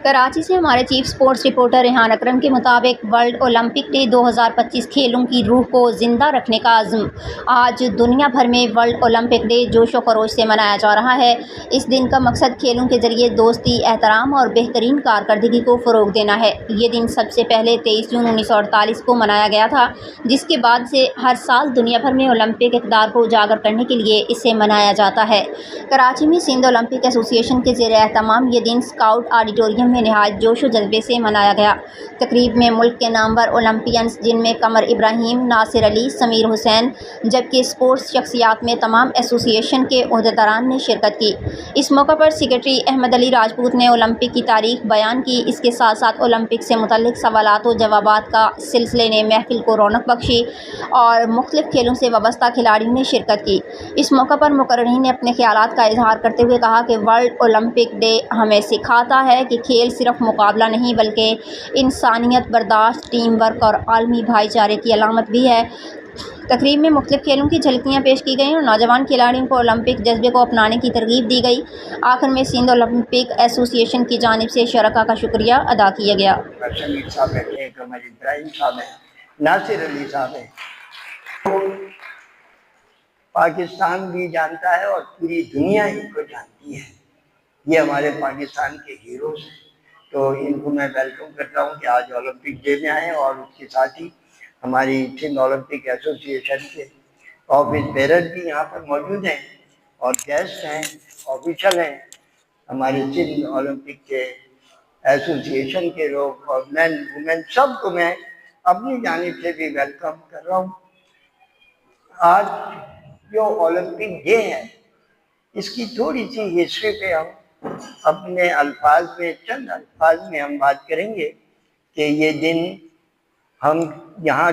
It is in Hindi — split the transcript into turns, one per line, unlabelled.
कराची से हमारे चीफ स्पोर्ट्स रिपोर्टर रेहान अकरम के मुताबिक वर्ल्ड ओलंपिक डे 2025 खेलों की रूह को ज़िंदा रखने का अज़्म। आज दुनिया भर में वर्ल्ड ओलंपिक डे जोश व खरोश से मनाया जा रहा है। इस दिन का मकसद खेलों के ज़रिए दोस्ती, एहतराम और बेहतरीन कारकर्दगी को फ़रोग़ देना है। ये दिन सबसे पहले 23 जून 1948 को मनाया गया था, जिसके बाद से हर साल दुनिया भर में ओलंपिक इक़दार को उजागर करने के लिए इसे मनाया जाता है। कराची में सिंध ओलंपिक एसोसिएशन के ज़ेर एहतमाम ये दिन स्काउट ऑडिटोरियम में नहायत जोश व जज्बे से मनाया गया। तकरीब में मुल्क के नामवर ओलंपियंस जिनमें कमर इब्राहिम, नासिर अली, समीर हुसैन, जबकि स्पोर्ट्स शख्सियात में तमाम एसोसिएशन के ओहदेदारान ने शिरकत की। इस मौका पर सेक्रेटरी अहमद अली राजपूत ने ओलंपिक की तारीख बयान की। इसके साथ साथ ओलंपिक से मुतल्लिक सवालात व जवाबात का सिलसिले ने महफिल को रौनक बख्शी और मुख्तलिफ खेलों से वाबस्ता खिलाड़ियों ने शिरकत की। इस मौका पर मुकर्रीरीन ने अपने ख्यालात का इजहार करते हुए कहा कि वर्ल्ड ओलंपिक डे हमें सिखाता है कि खेल सिर्फ मुकाबला नहीं बल्कि इंसानियत, बर्दाश्त, टीम वर्क और आलमी भाईचारे की अलामत भी है। तकरीब में मुख्तलिफ खेलों की झलकियाँ पेश की गईं और नौजवान खिलाड़ियों को ओलंपिक जज्बे को अपनाने की तरगीब दी गई। आखिर में सिंध ओलंपिक एसोसिएशन की जानिब से शरका का शुक्रिया अदा किया गया।
समीर साहब है, कमर इब्राहिम साहब है, नासिर अली साहब है। पाकिस्तान भी जानता है और पूरी दुनिया इनको जानती है। ये हमारे पाकिस्तान के हीरोज हैं, तो इनको मैं वेलकम करता हूँ कि आज ओलंपिक डे में आए और उसके साथ ही हमारी सिंध ओलंपिक एसोसिएशन के ऑफिस बेरर भी यहाँ पर मौजूद हैं और गेस्ट हैं, ऑफिशियल हैं। हमारे सिंध ओलंपिक के एसोसिएशन के लोग और मैन वुमेन सबको मैं अपनी जानिब से भी वेलकम कर रहा हूँ। आज जो ओलंपिक डे है इसकी थोड़ी सी हिस्ट्री पे हम अपने अल्फाज में, चंद अल्फाज में हम बात करेंगे कि ये दिन हम यहाँ